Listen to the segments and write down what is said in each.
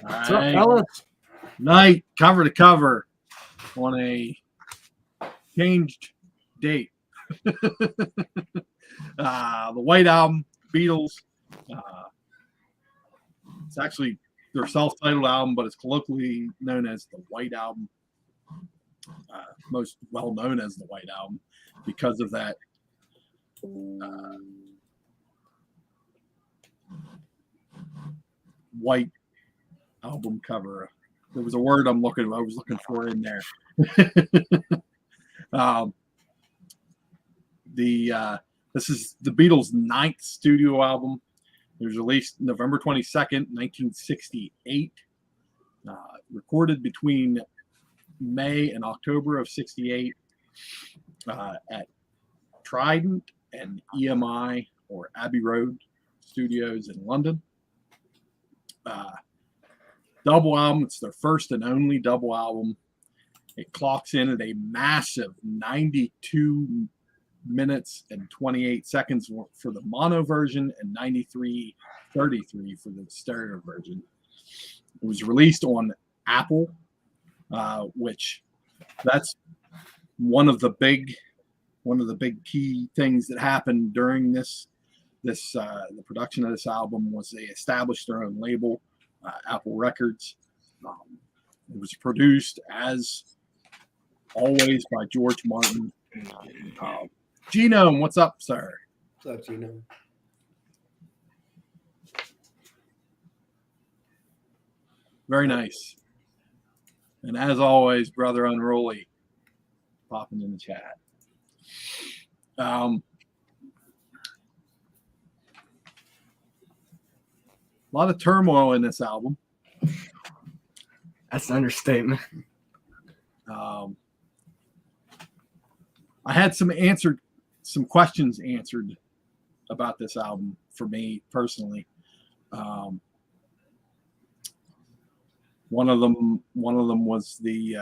All What's up, right. fellas? Night, cover to cover on a changed date. The White Album, Beatles. It's actually their self-titled album, but it's colloquially known as the White Album. Most well known as the White Album because of that white album cover. There was a word I was looking for in there. This is the Beatles' 9th studio album. It was released November 22nd, 1968. Recorded between May and October of 68 at Trident and EMI or Abbey Road Studios in London. Double album. It's their first and only double album. It clocks in at a massive 92 minutes and 28 seconds for the mono version and 93:33 for the stereo version. It was released on Apple, which that's one of the big key things that happened during the production of this album was they established their own label, Apple Records. It was produced as always by George Martin. Genome, what's up, sir? What's up, Genome? Very nice. And as always, Brother Unruly popping in the chat. A lot of turmoil in this album. That's an understatement. I had some questions answered about this album for me personally. One of them was the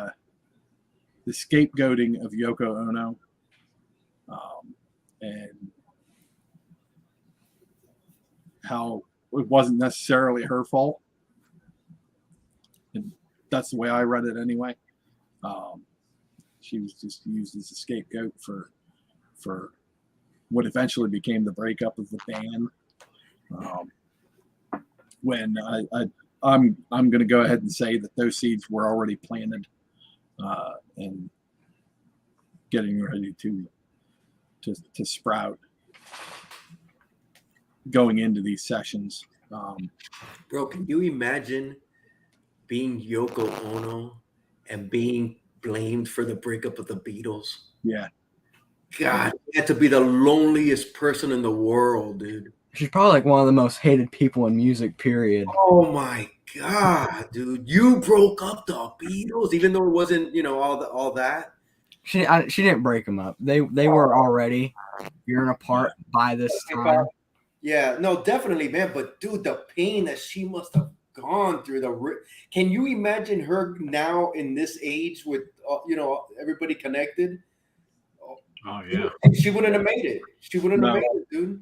scapegoating of Yoko Ono, and how it wasn't necessarily her fault. And that's the way I read it anyway. She was just used as a scapegoat for what eventually became the breakup of the band. When I'm going to go ahead and say that those seeds were already planted and getting ready to sprout going into these sessions. Bro, can you imagine being Yoko Ono and being blamed for the breakup of the Beatles? Yeah. God, you had to be the loneliest person in the world, dude. She's probably like one of the most hated people in music, period. Oh my God, dude. You broke up the Beatles, even though it wasn't, all that. She didn't break them up. They were already veering apart by this time. Yeah, no, definitely, man. But dude, the pain that she must have gone through. Can you imagine her now in this age with everybody connected? Oh yeah. She wouldn't have made it. She wouldn't have made it, dude.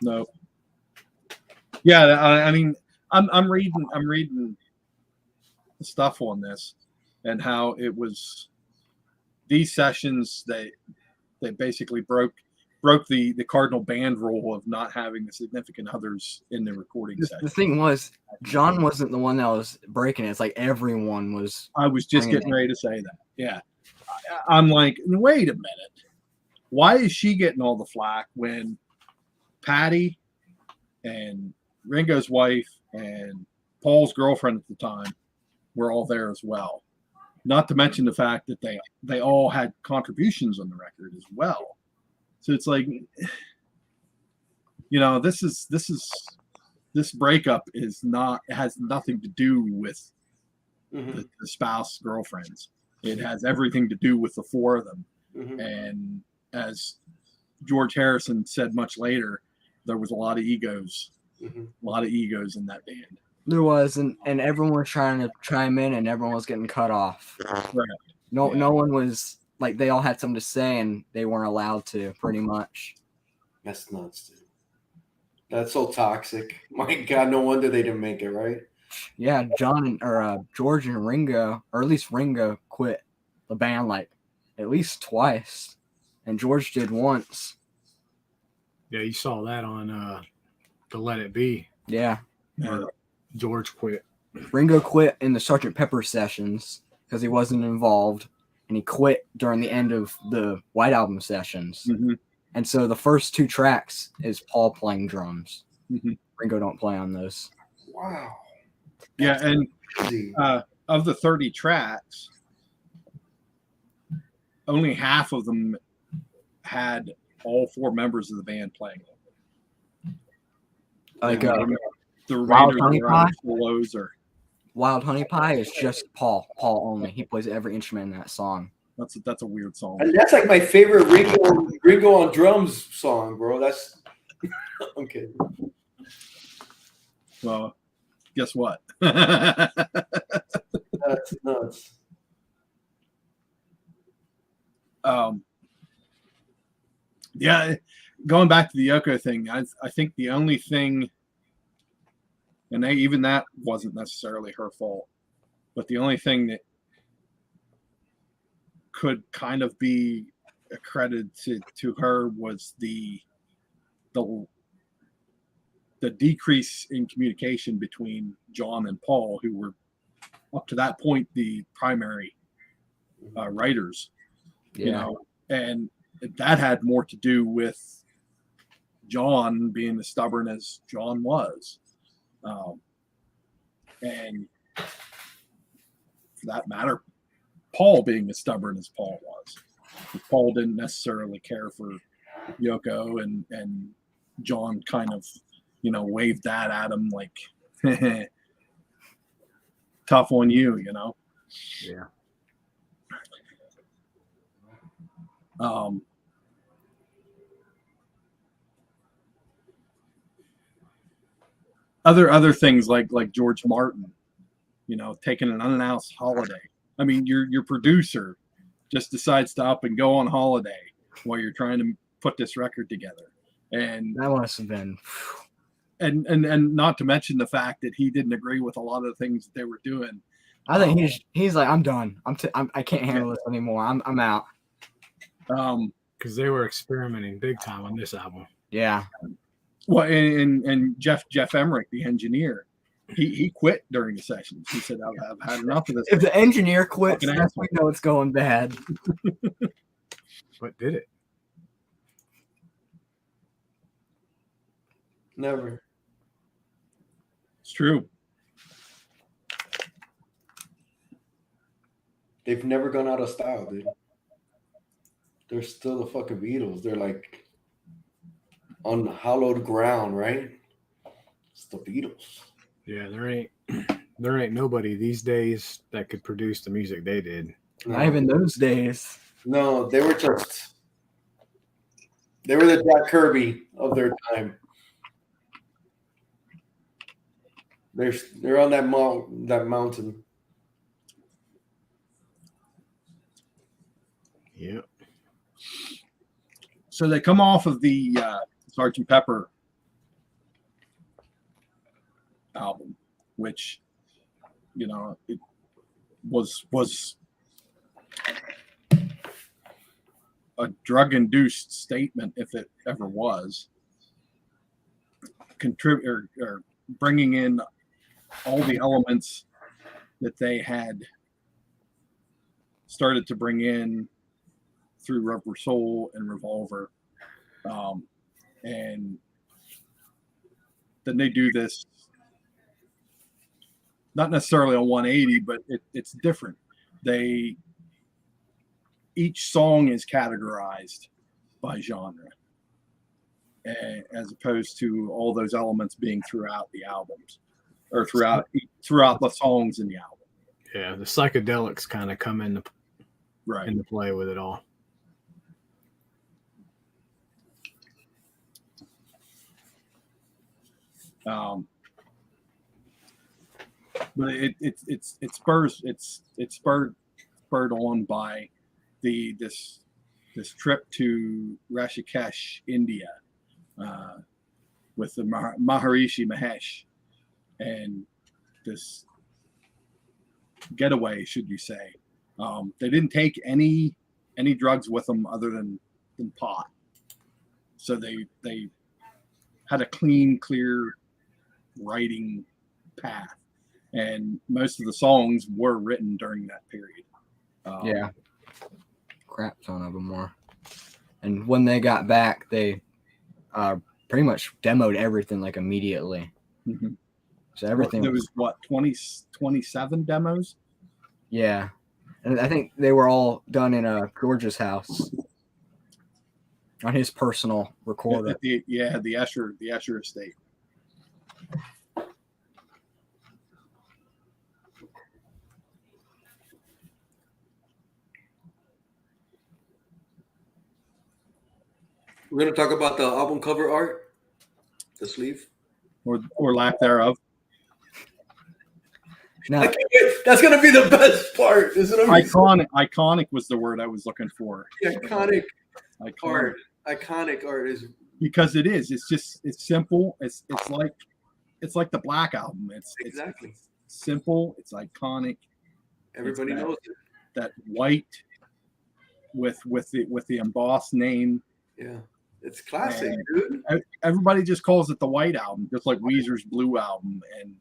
No. Yeah, I mean, I'm reading the stuff on this and how it was these sessions that basically broke the cardinal band rule of not having the significant others in the recording session. The thing was, John wasn't the one that was breaking it. It's like everyone was. I was just getting ready to say that. Yeah. I'm like, wait a minute. Why is she getting all the flack when Patty and Ringo's wife and Paul's girlfriend at the time were all there as well? Not to mention the fact that they all had contributions on the record as well. So it's like, this breakup has nothing to do with the spouse girlfriends. It has everything to do with the four of them. Mm-hmm. And as George Harrison said much later, there was a lot of egos, a lot of egos in that band. There was, and everyone was trying to chime in, and everyone was getting cut off. Right. No one was like, they all had something to say, and they weren't allowed to, pretty much. That's nuts, dude. That's so toxic. My God, no wonder they didn't make it, right? Yeah, George and Ringo, or at least Ringo, quit the band like at least twice, and George did once. Yeah, you saw that on the Let It Be. Yeah, Yeah. George quit. Ringo quit in the Sgt. Pepper sessions because he wasn't involved, and he quit during the end of the White Album sessions. Mm-hmm. And so the first 2 tracks is Paul playing drums. Mm-hmm. Ringo don't play on those. Wow. Yeah, and Crazy. of the 30 tracks, only half of them had all 4 members of the band playing. Like The Wild remainder Honey were Pie? either solos or Wild Honey Pie is just Paul only. He plays every instrument in that song. that's a weird song. And that's like my favorite Ringo on drums song, bro. That's okay. Well, guess what? That's nuts. Yeah, going back to the Yoko thing, I think the only thing, and even that wasn't necessarily her fault, but the only thing that could kind of be accredited to her was the decrease in communication between John and Paul, who were up to that point the primary writers. Yeah. You know, and that had more to do with John being as stubborn as John was, and for that matter, Paul being as stubborn as Paul was. Paul didn't necessarily care for Yoko, and John kind of, waved that at him like, tough on you, Yeah. Other things like George Martin, taking an unannounced holiday. I mean, your producer just decides to up and go on holiday while you're trying to put this record together, and That must have been. and not to mention the fact that he didn't agree with a lot of the things that they were doing. I think he's like, I'm done. I can't handle this anymore. I'm out. Because they were experimenting big time on this album. Yeah. Well, and Jeff Emmerich, the engineer, he quit during the sessions. He said, "I've had enough of this." If the engineer quits, Fucking that's asshole. when we know it's going bad. But did it? Never. It's true. They've never gone out of style, dude. They're still the fucking Beatles. They're like on hallowed ground, right? It's the Beatles. Yeah, there ain't nobody these days that could produce the music they did. Not even those days. No, they were the Jack Kirby of their time. They're on that mountain. Yep. So they come off of the Sgt. Pepper album, which it was a drug-induced statement, if it ever was. Or bringing in all the elements that they had started to bring in through Rubber Soul and Revolver, and then they do this, not necessarily a 180, but it's different. Each song is categorized by genre, as opposed to all those elements being throughout the albums, or throughout the songs in the album. Yeah, the psychedelics kind of come into play with it all. But it's spurred on by this trip to Rishikesh, India, with the Maharishi Mahesh, and this getaway, should you say. They didn't take any drugs with them other than pot. So they had a clear writing path, and most of the songs were written during that period. Yeah, crap ton of them were. And when they got back, they pretty much demoed everything like immediately. Mhm. So everything There was what 27 demos. Yeah, and I think they were all done in George's house on his personal recorder. The Escher estate. We're gonna talk about the album cover art, the sleeve, or lack thereof. Now, that's gonna be the best part, isn't it? Iconic was the word I was looking for. Iconic art is because it is. It's simple. It's like the Black Album. exactly It's simple. It's iconic. everybody knows it. That white with the embossed name. Yeah, it's classic, And dude. everybody just calls it the White Album, just like Weezer's Blue Album and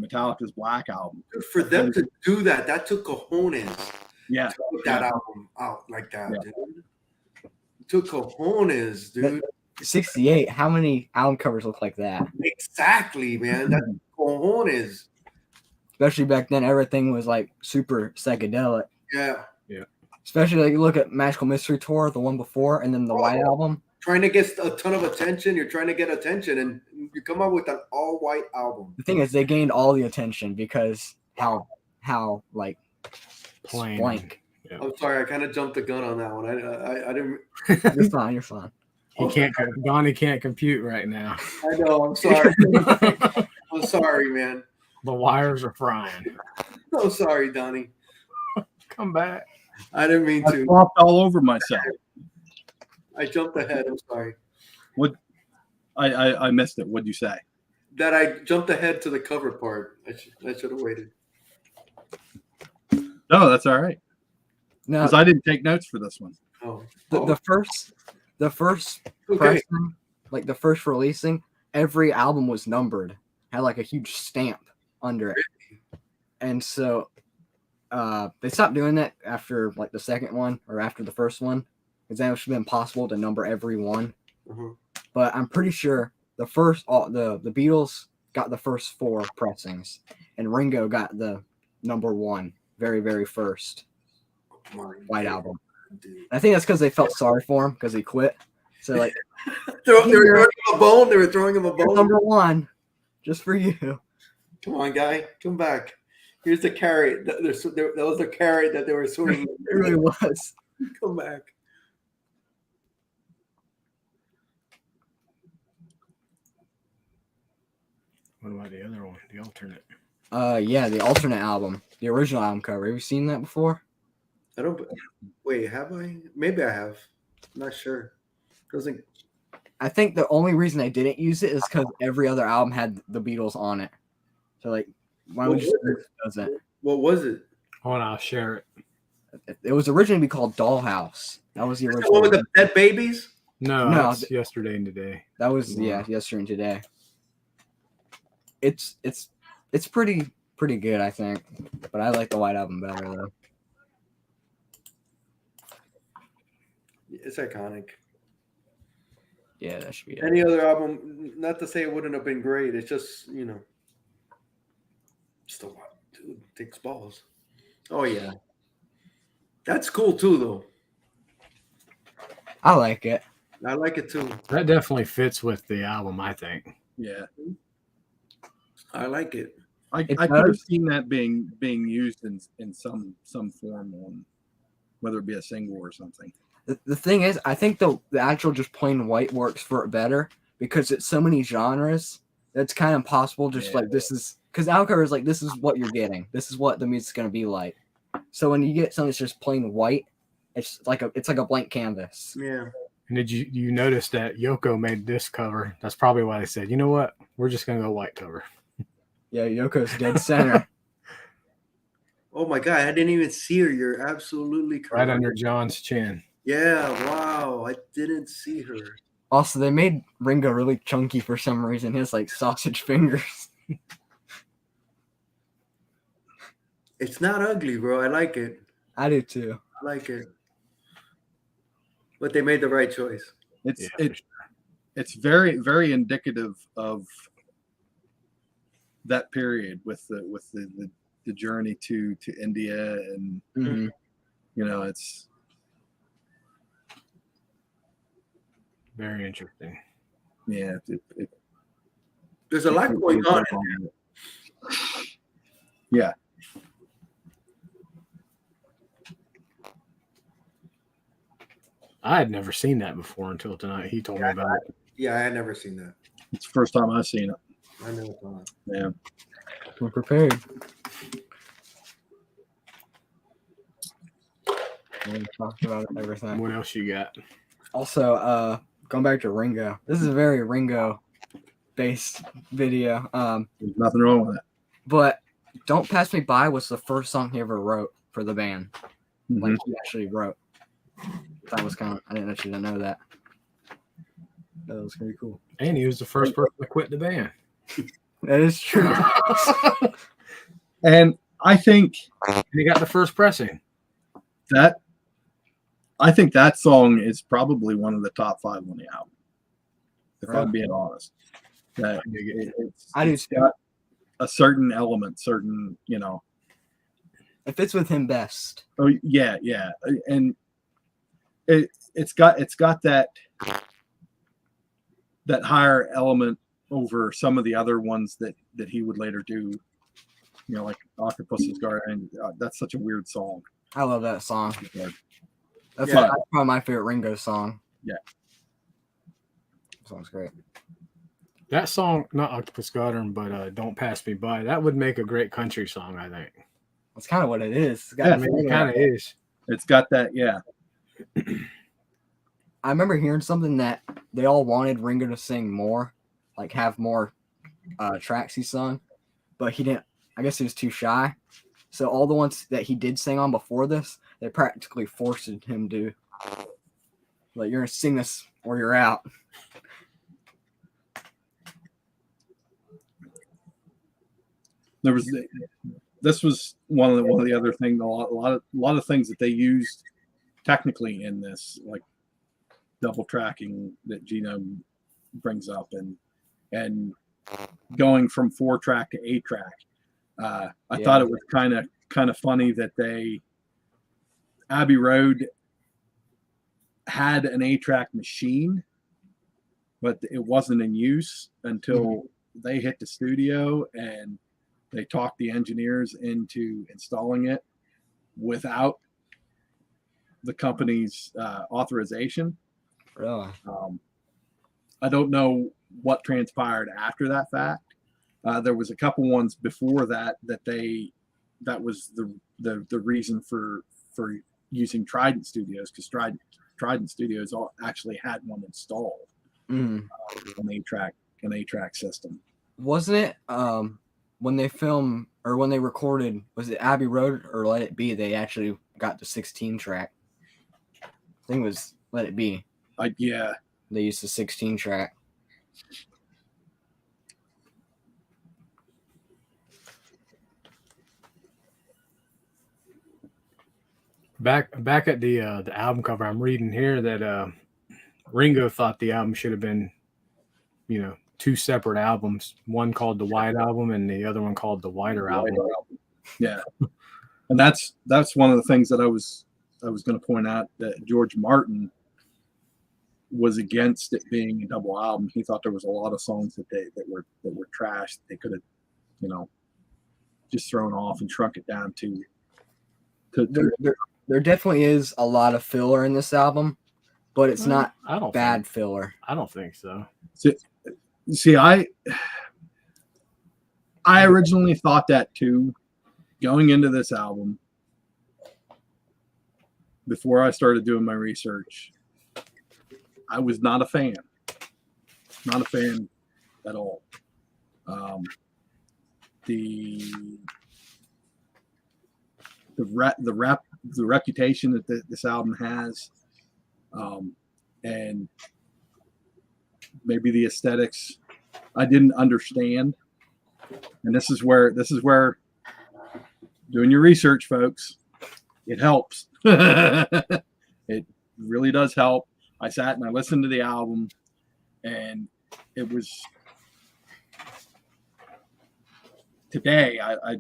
Metallica's Black Album. Dude, for them to do that took cojones. Yeah, To put that album out like that, dude. It took cojones, dude. 68. How many album covers look like that? Exactly, man. That's cojones. Especially back then, everything was like super psychedelic. Yeah. Especially like you look at Magical Mystery Tour, the one before, and then the White Album. Trying to get a ton of attention. You're trying to get attention, and you come up with an all-white album. The thing is, they gained all the attention because how like Plain. blank. Yeah. I'm sorry, I kind of jumped the gun on that one. I didn't. You're fine. You're fine. Donnie can't compute right now. I know. I'm sorry. I'm sorry, man. The wires are frying. I'm sorry, Donnie. Come back. I didn't mean I to. flopped all over myself. I jumped ahead. I'm sorry. I missed it. What'd you say? That I jumped ahead to the cover part. I should have waited. No, that's all right. No, Because I didn't take notes for this one. Oh. the first Okay. pressing, like the first releasing, every album was numbered, had like a huge stamp under it, and so they stopped doing that after like the second one or after the first one, because that should have been impossible to number every one. Uh-huh. But I'm pretty sure the Beatles got the first 4 pressings, and Ringo got the number 1, very first White Album. Dude. I think that's because they felt sorry for him because he quit. So like, They were throwing him a bone. They were throwing him a here's bone. number 1, just for you. Come on, guy. Come back. Here's the carrot. That was the carrot that they were swinging. It really was. Come back. What about the other one? The alternate. Yeah, the alternate album, the original album cover. Have you seen that before? I don't. Wait, have I? Maybe I have. I'm not sure. Doesn't. I think the only reason I didn't use it is because every other album had the Beatles on it. So like, why would you does it? What was it? Oh, and I'll share it. It was originally called Dollhouse. That was the Is that the original. one with the dead babies? No, No, that's yesterday and today. That was yesterday and today. It's pretty good, I think, but I like the White Album better though. It's iconic. Yeah, that should be it. Any other album? Not to say it wouldn't have been great. It's just still dude takes balls. Oh yeah, that's cool too, though. I like it. I like it too. That definitely fits with the album, I think. Yeah, I like it. I It could have does. seen that being used in some form on whether it be a single or something. The thing is, I think the actual just plain white works for it better because it's so many genres. That's kind of impossible. Just like this is because album cover is like this is what you're getting. This is what the music's gonna be like. So when you get something that's just plain white, it's like a blank canvas. Yeah. And did you notice that Yoko made this cover? That's probably why they said, you know what? We're just gonna go white cover. Yeah, Yoko's dead center. Oh my God, I didn't even see her. You're absolutely correct. Right under John's chin. Yeah, wow, I didn't see her. Also, they made Ringo really chunky for some reason. He has like sausage fingers. It's not ugly, bro. I like it. I do too. I like it. But they made the right choice. It's Yeah, it, it's very very indicative of that period with the journey to India, and Mhm. you know it's very interesting. yeah There's a lot going on. Yeah. I had never seen that before until tonight. He told me about it. Yeah, I had never seen that. It's the first time I've seen it. I never thought. Yeah. We're prepared. We talked about everything. What else you got? Also, going back to Ringo. This is a very Ringo based video. There's nothing wrong with that. But Don't Pass Me By was the first song he ever wrote for the band. Like he actually wrote. That was kind of, I didn't actually know that. That was pretty cool. And he was the first person to quit the band. That is true. And I think He got the first pressing. that song is probably one of the top 5 on the album. If I'm being honest, that it's got a certain element, certain It fits with him best. Oh yeah, and it's got that higher element over some of the other ones that he would later do. Like Octopus's Garden. That's such a weird song. I love that song. That's Yeah. probably my favorite Ringo song. Yeah. That song's great. That song, not Octopus Garden, but Don't Pass Me By, that would make a great country song, I think. That's kind of what it is. It's got Yeah, I mean, it kind of is. It's got that, yeah. I remember hearing something that they all wanted Ringo to sing more, like have more tracks he sung, but he didn't. I guess he was too shy. So all the ones that he did sing on before this, they practically forced him to. Like, you're gonna sing this or you're out. This was one of the other things. A lot of things that they used technically in this, like double tracking that Gino brings up, and going from 4-track to 8-track. I thought it was kind of funny that Abbey Road had an 8-track machine, but it wasn't in use until they hit the studio and they talked the engineers into installing it without the company's authorization. Really? I don't know what transpired after that fact. There was a couple ones before that was the reason for using Trident Studios, because Trident Studios actually had one installed, an 8-track system. Wasn't it when they filmed or when they recorded, was it Abbey Road or Let It Be? They actually got the 16-track. I think it was Let It Be. Yeah. They used the 16-track. Back at the album cover, I'm reading here that Ringo thought the album should have been, 2 separate albums, one called the White Album and the other one called the Whiter Album. Yeah, and that's one of the things that I was going to point out, that George Martin was against it being a double album. He thought there was a lot of songs that were trash that they could have, just thrown off and shrunk it down to. There definitely is a lot of filler in this album, but it's not bad filler. I don't think so. See, I originally thought that too, going into this album. Before I started doing my research, I was not a fan. Not a fan at all. the reputation that this album has, and maybe the aesthetics I didn't understand. And this is where doing your research, folks, it helps. It really does help. I sat and I listened to the album, and it was today. I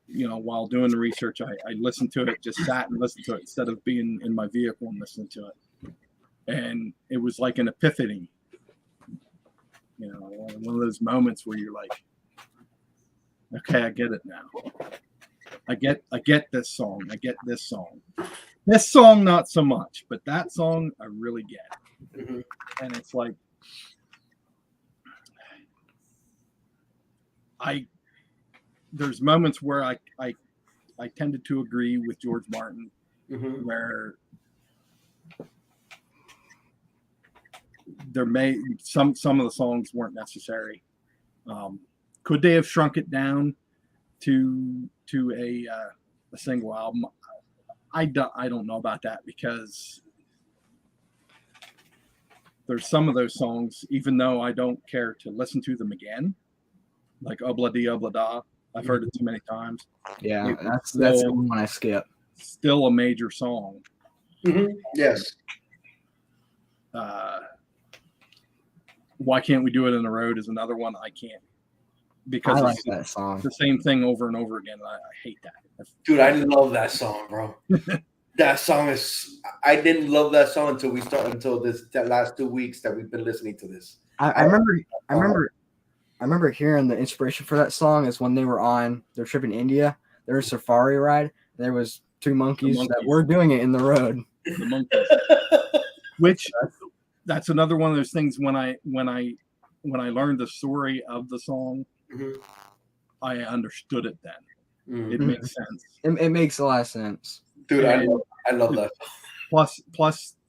while doing the research, I listened to it, just sat and listened to it instead of being in my vehicle and listening to it. And it was like an epiphany, one of those moments where you're like, okay, I get it now. I get this song. I get this song. This song, not so much, but that song I really get. Mm-hmm. And it's like, there's moments where I tended to agree with George Martin, Mm-hmm. where there may some of the songs weren't necessary. Could they have shrunk it down to a single album? I don't know about that, because there's some of those songs, even though I don't care to listen to them again, like Obla Di Obla Da. I've heard it too many times. Yeah, that's the one I skip. Still a major song. Mm-hmm. Yes. Why Can't We Do It in the Road is another one I can't, because I like it's that song. the same thing over and over again. I hate that. Dude, I love that song, bro. That song is. I didn't love that song until that last 2 weeks that we've been listening to this. I remember hearing the inspiration for that song is when they were on their trip in India. There was a safari ride. There was two monkeys that were doing it in the road. The monkeys. Which that's another one of those things when I learned the story of the song, Mm-hmm. I understood it then. Mm-hmm. It makes sense. It makes a lot of sense. Dude, I love that. Plus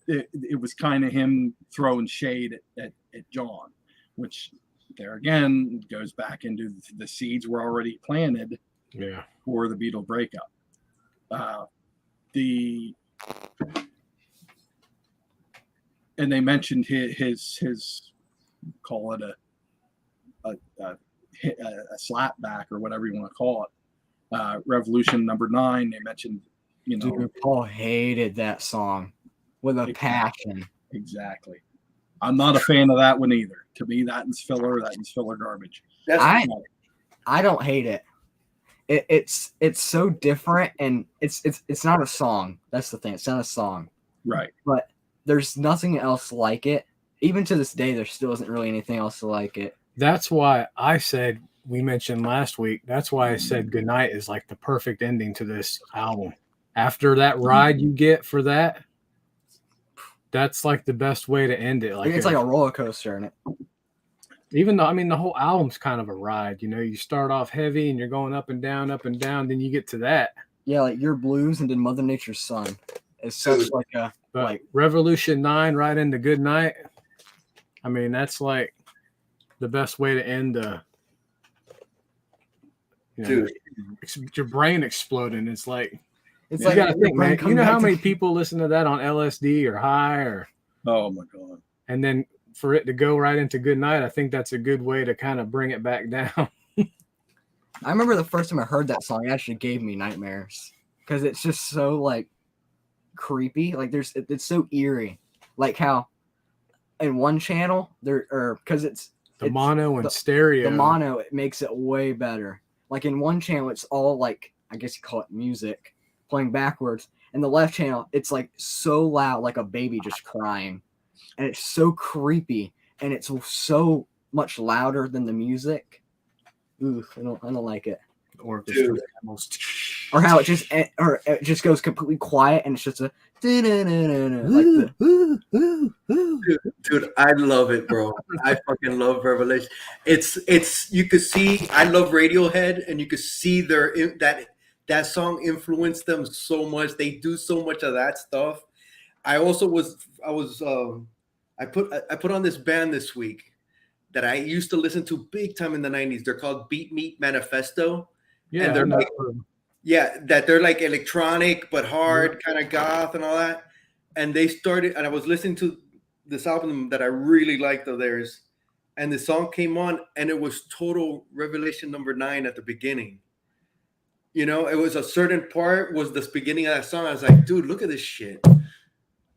it was kind of him throwing shade at John, which there again goes back into the seeds were already planted for the Beatle breakup. And they mentioned his call it a slapback or whatever you want to call it. Revolution number 9. They mentioned, Dude, Paul hated that song with a passion. Exactly. I'm not a fan of that one either. To me, that is filler. That is filler garbage. I don't hate it. It's so different, and it's not a song. That's the thing. It's not a song. Right. But there's nothing else like it. Even to this day, there still isn't really anything else like it. That's why I said, we mentioned last week, that's why I said Goodnight is like the perfect ending to this album. After that ride you get for that, that's like the best way to end it. Like it's like a roller coaster in it. Even though, the whole album's kind of a ride. You start off heavy and you're going up and down, then you get to that. Yeah, like Your Blues and then Mother Nature's Son. It's such like a Revolution 9 right into Goodnight. That's like the best way to end your brain exploding. It's like you gotta think, man. You know how many people listen to that on LSD or high or oh my god. And then for it to go right into Goodnight, I think that's a good way to kind of bring it back down. I remember the first time I heard that song, it actually gave me nightmares because it's just so like creepy. Like it's so eerie. Like how in one channel because it's mono and stereo. The mono, it makes it way better. Like in one channel, it's all like, I guess you call it music playing backwards. And the left channel, it's like so loud, like a baby just crying. And it's so creepy. And it's so much louder than the music. Ooh, I don't like it. Or how it just goes completely quiet and it's just a like dude, I love it, bro. I fucking love Revelation. It's you could see I love Radiohead, and you could see that song influenced them so much. They do so much of that stuff. I put on this band this week, that I used to listen to big time in the 90s. They're called Beat Meat Manifesto. Yeah, And they're I know. like, yeah, that they're like electronic but hard, kind of goth and all that. And they started, and I was listening to this album that I really liked of theirs, and the song came on, and it was total Revelation number 9 at the beginning. You know, it was a certain part was the beginning of that song. I was like, dude, look at this shit.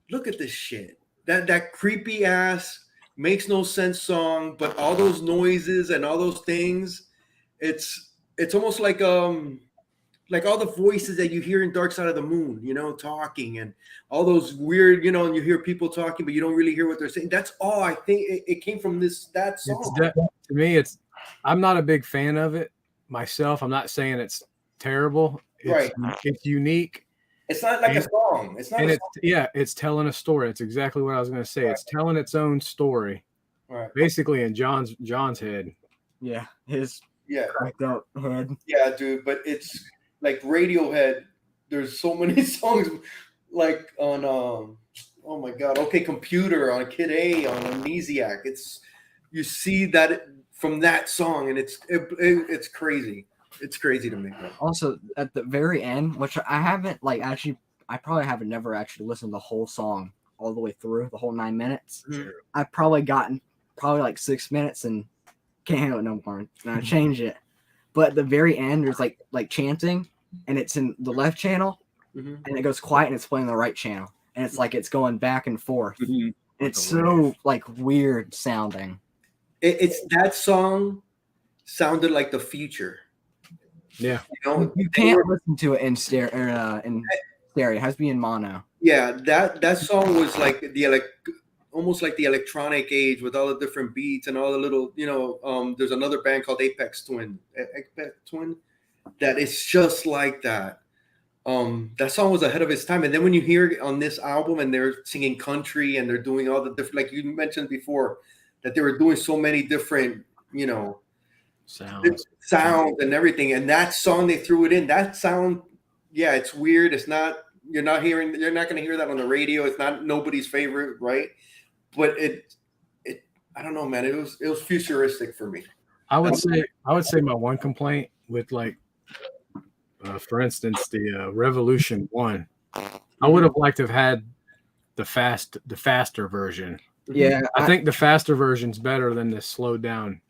Look at this shit. That creepy ass makes no sense song, but all those noises and all those things, it's almost like all the voices that you hear in Dark Side of the Moon, you know, talking, and all those weird, you know, and you hear people talking, but you don't really hear what they're saying. That's all I think it came from that song. To me, I'm not a big fan of it myself. I'm not saying it's terrible. Right. It's unique. It's not like a song. It's not. And a song. It's telling a story. It's exactly what I was going to say. Right. It's telling its own story. Right. Basically, in John's head. Yeah, his cracked out head. Yeah, dude. But it's like Radiohead. There's so many songs, like on oh my god, OK Computer, on Kid A, on Amnesiac. You see that from that song, and it's crazy. It's crazy to me. Also, at the very end, which I haven't I probably haven't never actually listened to the whole song all the way through, the whole 9 minutes. Mm-hmm. I've probably gotten like 6 minutes and can't handle it no more, and I change it. But at the very end, there's like chanting, and it's in the left channel, and it goes quiet, and it's playing the right channel, and it's like it's going back and forth. Mm-hmm. It's so like weird sounding. It's that song sounded like the future. Yeah, you know, you can't listen to it in stereo. It has to be in mono. Yeah, that song was like almost like the electronic age with all the different beats and all the little, you know. There's another band called Apex Twin, that is just like that. That song was ahead of its time. And then when you hear it on this album, and they're singing country, and they're doing all the different, like you mentioned before, that they were doing so many different, you know, sounds and everything. And that song, they threw it in. That sound, yeah, it's weird. It's not, you're not going to hear that on the radio. It's not nobody's favorite, right? But it I don't know, man. It was futuristic for me. I would say my one complaint with, like, for instance, the Revolution 1, I would have liked to have had the faster version. Yeah, I think the faster version's better than the slowed down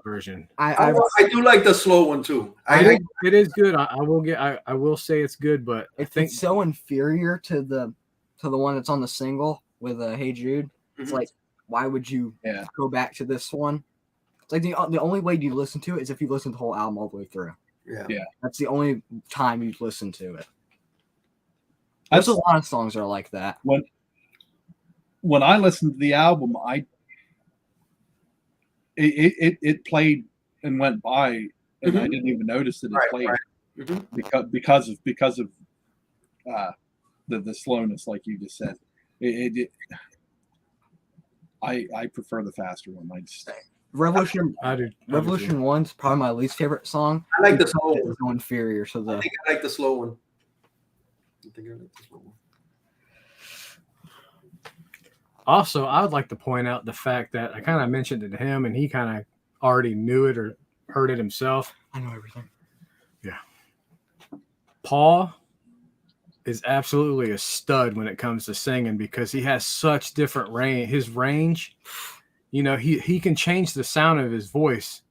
version. I do like the slow one too. It is good. I will say it's good, but I think it's so inferior to the one that's on the single with Hey Jude. It's like, why would you go back to this one? It's like the only way you listen to it is if you listen to the whole album all the way through. Yeah. That's the only time you'd listen to it. There's a lot of songs that are like that. When I listened to the album, it played and went by, and I didn't even notice that it played. Right. Because of the slowness, like you just said. I prefer the faster one. Revolution 1's probably my least favorite song. I like the slow one. It's so inferior to the. I think I like the slow one. Also, I would like to point out the fact that I kind of mentioned it to him, and he kind of already knew it or heard it himself. I know everything. Yeah. Paul is absolutely a stud when it comes to singing, because he has such different range. His range, you know, he can change the sound of his voice.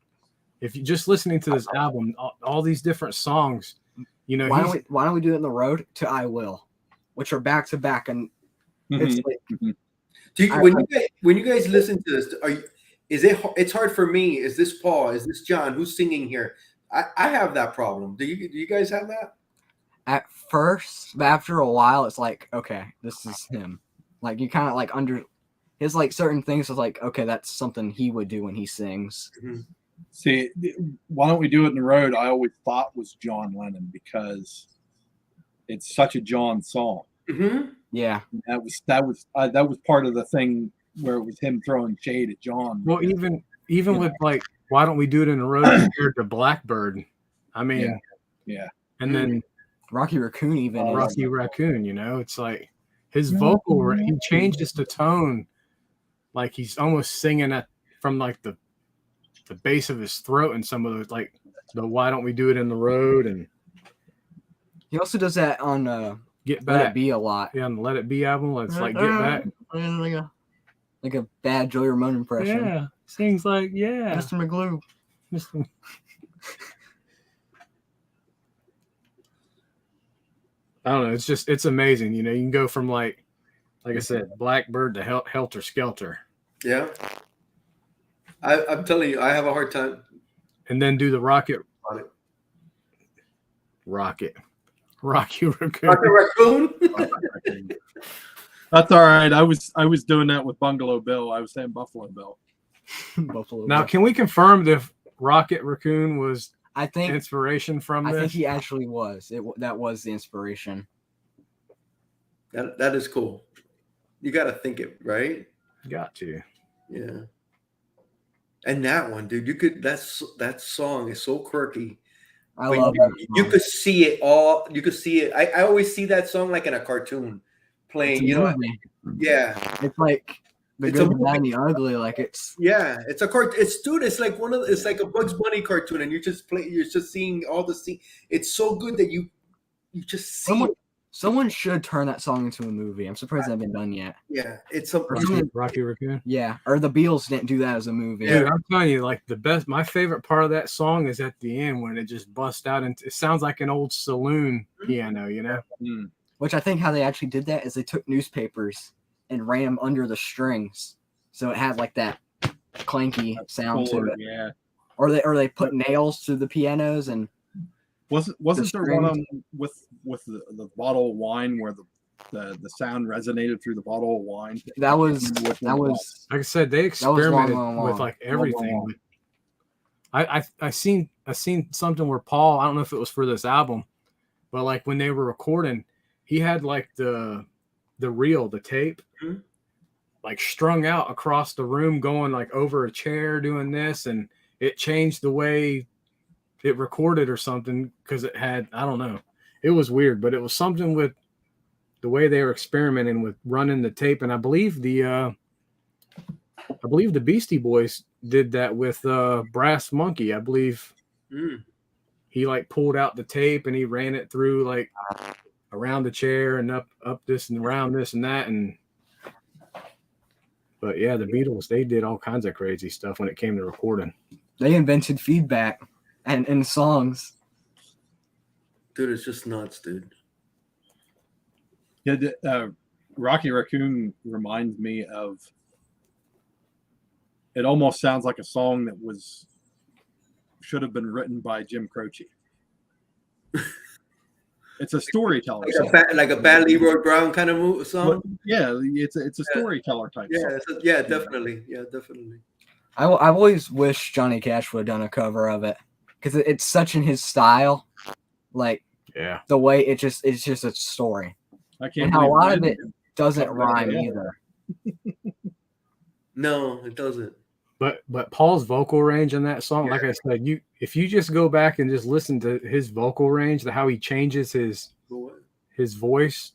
If you're just listening to this album, all these different songs, you know. Why don't we do it in the road to I Will, which are back to back, and it's like. When you guys listen to this, it's hard for me. Is this Paul? Is this John? Who's singing here? I have that problem. Do you guys have that? At first, but after a while, it's like, okay, this is him. Like, you kind of like under his like certain things is like, okay, that's something he would do when he sings. Mm-hmm. See, Why Don't We Do It in the Road? I always thought was John Lennon, because it's such a John song. Mm-hmm. Yeah, that was part of the thing where it was him throwing shade at John. Well, even with like, Why Don't We Do It in the Road compared to Blackbird? I mean, yeah. And then Rocky Raccoon, you know, it's like his vocal, he changes the tone, like he's almost singing from like the base of his throat and some of those like the "Why Don't We Do It in the Road" and He also does that on "Get Let It Back." Be a lot. Yeah, on the "Let It Be" album, it's like "Get Back." Like a bad Joey Ramone impression. Yeah, sings like yeah, Mr. McGlue. Mr. I don't know. It's amazing. You know, you can go from like I said, Blackbird to Helter Skelter, Yeah. I'm telling you, I have a hard time and then do the Rocky on it. Raccoon. Rocket Raccoon? That's all right. I was doing that with Bungalow Bill. I was saying Buffalo Bill. Buffalo Now, Bill. can we confirm that Rocket Raccoon was I think inspiration from I this? think he actually was. That was the inspiration. That is cool. You got to think it, right? Got to. Yeah. And that one, dude, that song is so quirky. I But love it. you could see it all. You could see it. I always see that song like in a cartoon playing. It's a You know, movie. yeah, It's like the It's a good, the movie. bad, and the ugly. Like it's yeah. It's a cart. It's like it's like a Bugs Bunny cartoon, and you're just seeing all the scene. It's so good that you just see. someone should turn that song into a movie. I'm surprised that hasn't been done yet. Yeah, it's a. Rocky Raccoon. Yeah, or the Beatles didn't do that as a movie. Dude, I'm telling you, like my favorite part of that song is at the end when it just busts out and it sounds like an old saloon piano, you know? Which I think how they actually did that is they took newspapers and ran them under the strings, so it had like that clanky sound to it. Yeah. Or they put nails to the pianos and Wasn't there one with the bottle of wine where the sound resonated through the bottle of wine? that was Like I said, they long, experimented long, with long. like everything. Long. I seen something where Paul, I don't know if it was for this album, but like when they were recording, he had like the reel, the tape, like strung out across the room, going like over a chair, doing this, and it changed the way it recorded or something because it had, I don't know, it was weird, but it was something with the way they were experimenting with running the tape. And I believe the Beastie Boys did that with Brass Monkey. I believe he like pulled out the tape and he ran it through like around the chair and up this and around this and that. But yeah, the Beatles, they did all kinds of crazy stuff when it came to recording. They invented feedback and songs. Dude, it's just nuts, dude. Yeah, Rocky Raccoon reminds me of. It almost sounds like a song that should have been written by Jim Croce. It's a storyteller song. Like a bad Leroy Brown kind of song. Yeah, it's a storyteller type song. Yeah, definitely. Yeah, definitely. I've always wished Johnny Cash would have done a cover of it because it's such in his style. Like the way it's just a story. I can't. And how a lot of it doesn't rhyme either. No, it doesn't. But Paul's vocal range in that song, like I said, if you just go back and just listen to his vocal range, how he changes his voice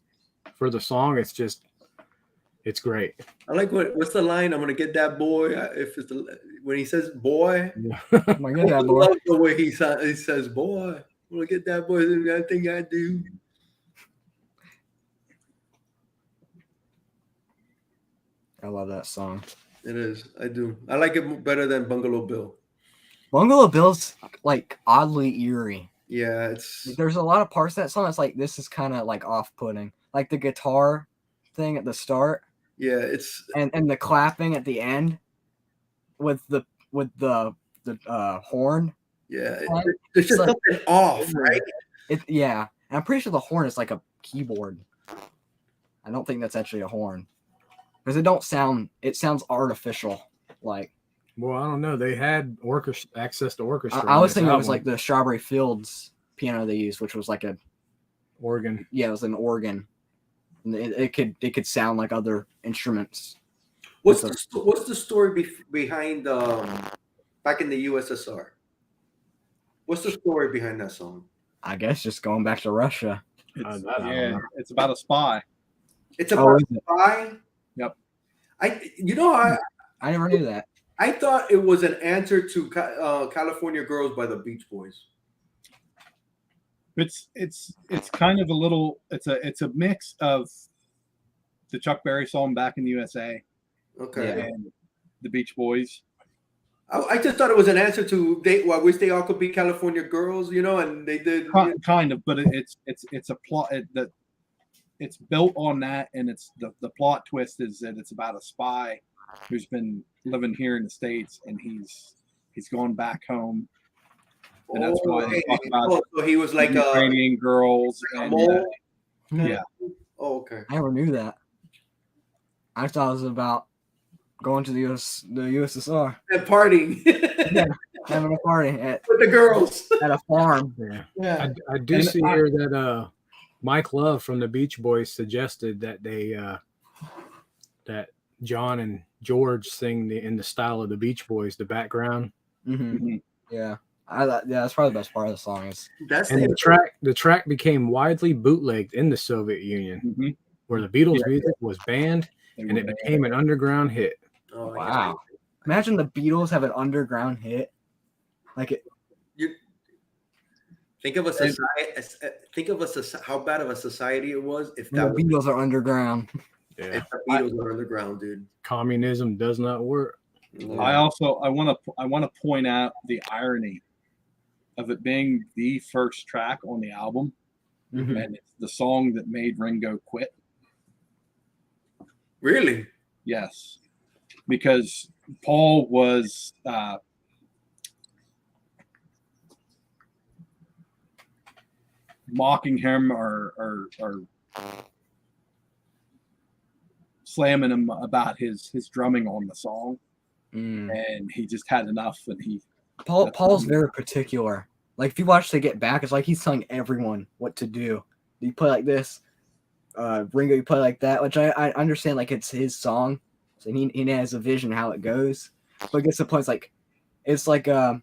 for the song, it's great. I like what's the line? I'm gonna get that boy. When he says boy, I'm gonna get that boy. I love the way he says boy. I'm gonna get that boy. That thing I do. I love that song. It is. I do. I like it better than Bungalow Bill. Bungalow Bill's like oddly eerie. Yeah, there's a lot of parts of that song that's like this is kind of like off-putting. Like the guitar thing at the start. Yeah, it's and the clapping at the end with the horn. Yeah, there's just like, something off, right? And I'm pretty sure the horn is like a keyboard. I don't think that's actually a horn. Because it sounds artificial. Like, well, I don't know. They had access to orchestra. I was thinking it was like the Strawberry Fields piano they used, which was like a organ. Yeah, it was an organ, and it could sound like other instruments. What's the story behind back in the USSR? What's the story behind that song? I guess just going back to Russia. It's about a spy. It's about a spy. Yep. I never knew that. I thought it was an answer to California Girls by the Beach Boys. It's kind of a little. It's a mix of the Chuck Berry song "Back in the USA" Okay. and the Beach Boys. I just thought it was an answer to I wish they all could be California Girls, and they did. Kind of, but it's a plot that it's built on that, and it's the plot twist is that it's about a spy who's been living here in the States, and he's gone back home, and that's why they talk about so he was like Ukrainian girls and yeah. Oh, okay. I never knew that. I thought it was about going to the USSR. And partying. Yeah, having a party with the girls at a farm. Yeah. I do see here that Mike Love from the Beach Boys suggested that they that John and George sing in the style of the Beach Boys, the background. Mm-hmm. Yeah. That's probably the best part of the song. The track became widely bootlegged in the Soviet Union, where the Beatles music was banned, and it became an underground hit. Oh, wow! Imagine the Beatles have an underground hit, like it. You think of a society. Think of how bad of a society it was if the Beatles are underground. Yeah, if the Beatles are underground, dude. Communism does not work. I want to point out the irony of it being the first track on the album, and it's the song that made Ringo quit. Really? Yes, because Paul was mocking him or slamming him about his drumming on the song, and he just had enough. And Paul's very particular. Like if you watch They Get Back, it's like he's telling everyone what to do. You play like this, Ringo, you play like that, which I understand. Like it's his song, so he has a vision how it goes. But it gets to the point, it's like what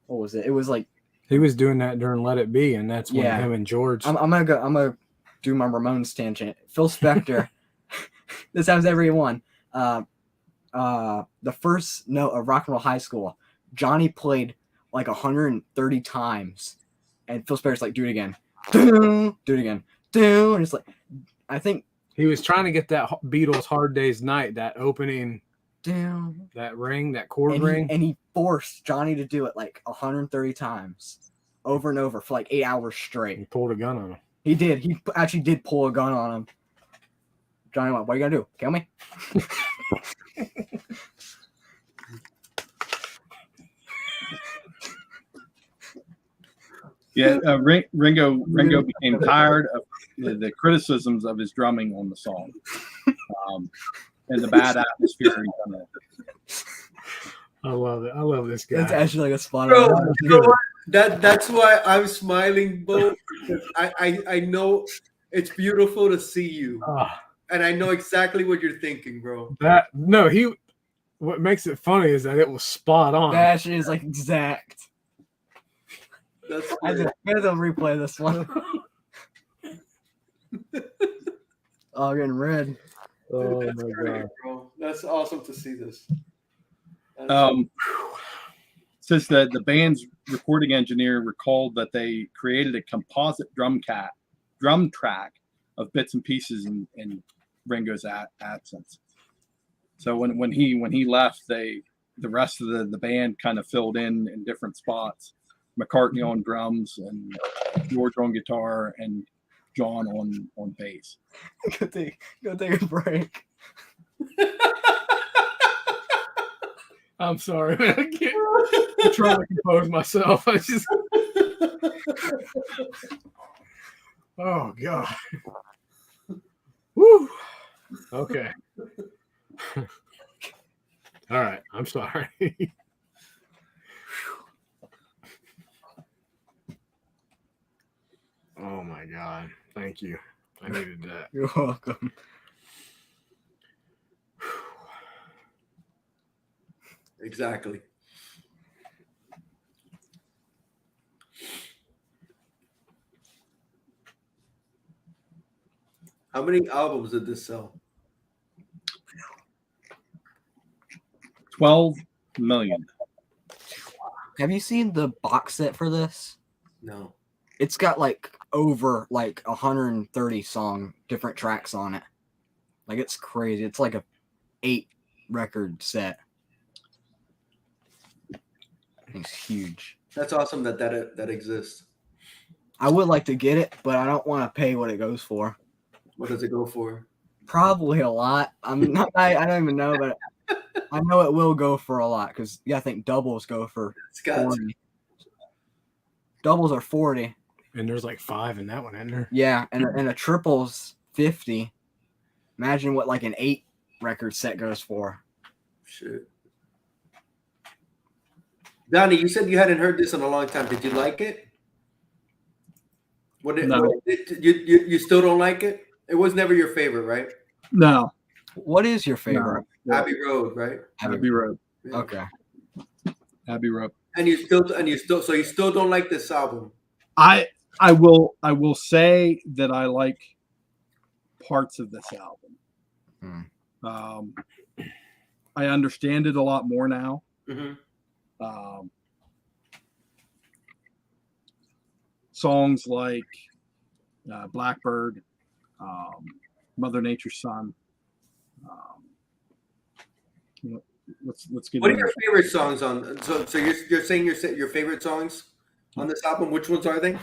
was it? It was like he was doing that during Let It Be, and that's when him and George. I'm gonna do my Ramones tangent. Phil Spector. This happens to everyone. The first note of Rock and Roll High School, Johnny played like 130 times, and Phil Spector's like, do it again, do it again, and it's like, I think he was trying to get that Beatles Hard Day's Night, that opening, that ring, that chord ring, and he forced Johnny to do it like 130 times, over and over for like 8 hours straight. He pulled a gun on him. He did. He actually did pull a gun on him. Johnny went, what are you gonna do? Kill me? Yeah, Ringo became tired of the criticisms of his drumming on the song, and the bad atmosphere. I love it. I love this guy. It's actually like a spot. That's why I'm smiling, Bo. I know it's beautiful to see you, and I know exactly what you're thinking, bro. What makes it funny is that it was spot on. That shit is like exact. I have to replay this one. Oh, getting red. Oh that's my great, god, bro. That's awesome to see this. Says that the band's recording engineer recalled that they created a composite drum track of bits and pieces in Ringo's absence. So when he left, the rest of the band kind of filled in different spots. McCartney on drums and George on guitar and John on bass. Go take a break. I'm sorry, man. I'm trying to compose myself. I just. Oh god. Woo. Okay. All right. I'm sorry. Oh my god. Thank you. I needed that. You're welcome. Exactly. How many albums did this sell? 12 million. Have you seen the box set for this? No. It's got like over like 130 different tracks on it. Like it's crazy. It's like a 8 record set. It's huge. That's awesome that exists. I would like to get it, but I don't want to pay what it goes for. What does it go for? Probably a lot. I'm not. I don't even know, but I know it will go for a lot because I think doubles go for It's got 40. Doubles are 40. And there's like 5 in that one, isn't there? Yeah, and a triple's 50. Imagine what like an 8 record set goes for. shit. Donnie, you said you hadn't heard this in a long time. Did you like it? No. You still don't like it? It was never your favorite, right? No. What is your favorite? Abbey Road, right? Abbey Road. Yeah. Okay. Abbey Road. And you still don't like this album. I will say that I like parts of this album. I understand it a lot more now. Mm-hmm. Songs like Blackbird, Mother Nature's Son. Let's get. What are your favorite songs on? So you're saying your favorite songs on this album? Which ones are they?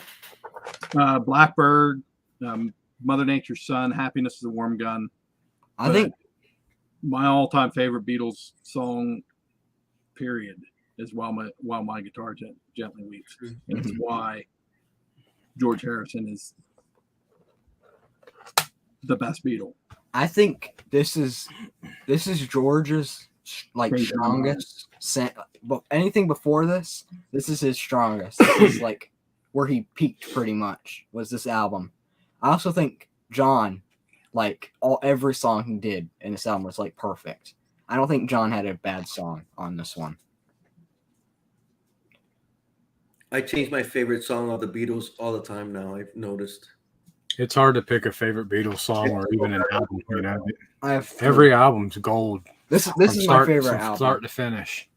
Blackbird, Mother Nature's Son, Happiness is a Warm Gun. I think my all-time favorite Beatles song, period, is While My Guitar Gently Weeps. Mm-hmm. It's why George Harrison is the best Beatle. I think this is George's like strongest. But anything before this is his strongest. This is like where he peaked pretty much was this album. I also think John, like every song he did in this album was like perfect. I don't think John had a bad song on this one. I change my favorite song of the Beatles all the time now. I've noticed. It's hard to pick a favorite Beatles song or even an album. You know, I have every album's gold. This is my favorite album, start to finish.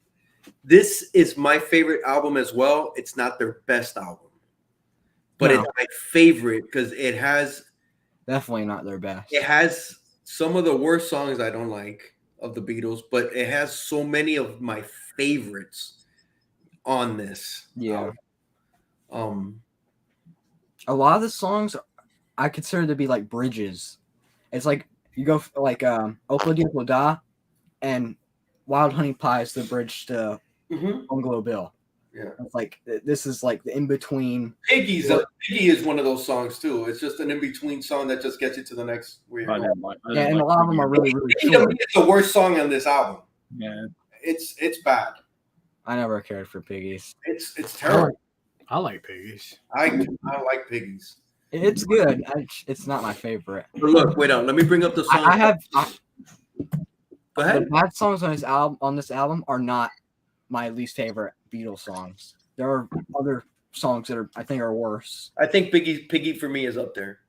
This is my favorite album as well. It's not their best album, but it's my favorite because it has definitely not their best. It has some of the worst songs I don't like of the Beatles, but it has so many of my favorites on this. Yeah. A lot of the songs I consider to be like bridges. It's like you go like Opla Di Da and Wild Honey Pie is the bridge to Bungalow Bill. Yeah. It's like this is like the in between. Piggy is one of those songs too. It's just an in between song that just gets you to the next weird. And a lot of them are really short. It's the worst song on this album. Yeah. It's bad. I never cared for Piggies. It's terrible. I like Piggies. I like Piggies. It's good. It's not my favorite. But look, wait on. Let me bring up the song. Go ahead. The bad songs on this album are not my least favorite Beatles songs. There are other songs that I think are worse. I think Piggy for me is up there.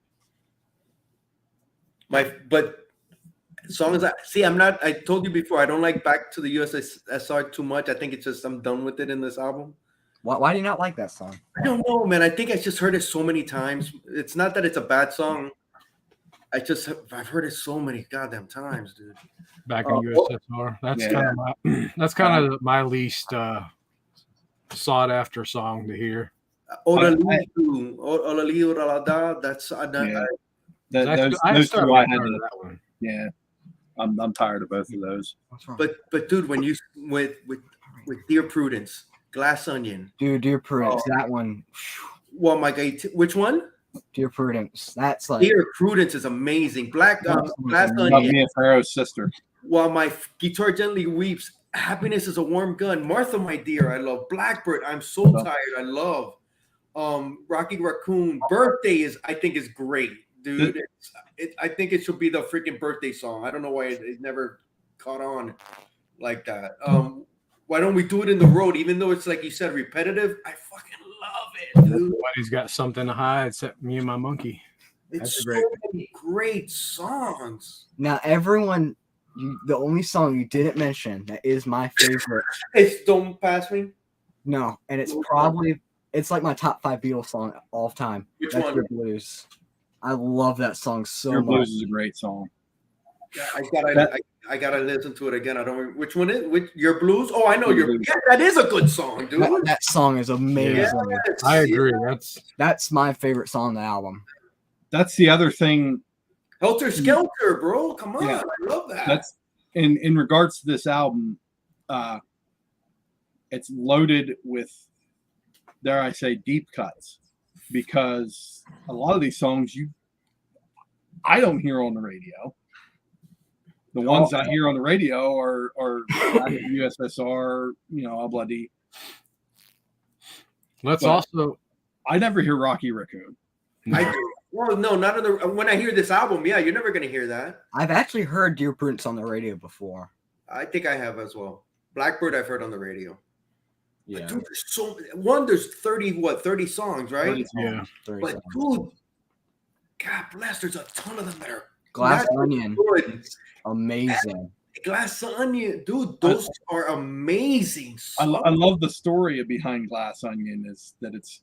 But songs I told you before, I don't like Back to the USSR too much. I think it's just I'm done with it in this album. Why do you not like that song? I don't know, man. I think I just heard it so many times. It's not that it's a bad song. I've heard it so many goddamn times, dude. Back in USSR. That's kind of my least sought after song to hear. That's those two I had that one. Yeah, I'm tired of both of those. But dude, when you with Dear Prudence, Glass Onion, dude, Dear Prudence, that one. Well, my guy, which one? Dear Prudence, that's like Dear Prudence is amazing. Glass Onion, Mia Farrow's sister. While My Guitar Gently Weeps, Happiness is a Warm Gun, Martha, My Dear, I love Blackbird, I'm So Tired, I love Rocky Raccoon, Birthday I think is great, dude. I think it should be the freaking birthday song. I don't know why it never caught on like that. Why don't we do it in the road? Even though it's like you said, repetitive, I fucking love it, dude. Everybody's got something to hide except me and my monkey. It's so many great songs. Now everyone the only song you didn't mention that is my favorite. It's Don't Pass Me. No, and it's like my top 5 Beatles song all time. Which That's one? Your Blues. I love that song so Your much. Blues is a great song. Yeah, I gotta listen to it again. I don't. Which one is? Which Your Blues? Oh, I know Your your. Blues. Yeah, that is a good song, dude. That song is amazing. Yes, I agree. That's my favorite song on the album. That's the other thing. Helter Skelter, bro. Come on, Yeah. I love that. That's in regards to this album. It's loaded with, dare I say, deep cuts, because a lot of these songs I don't hear on the radio. The ones I hear on the radio are USSR, Obladi. Let's But- also. I never hear Rocky Raccoon. I do. Well, no, not on the. When I hear this album, yeah, you're never gonna hear that. I've actually heard Dear Prudence on the radio before. I think I have as well. Blackbird, I've heard on the radio. Yeah. But dude, there's 30 songs, right? Yeah. But dude, God bless, there's a ton of them that are Glass not Onion, good. amazing. Glass Onion, dude, those are amazing I songs. love the story behind Glass Onion, is that it's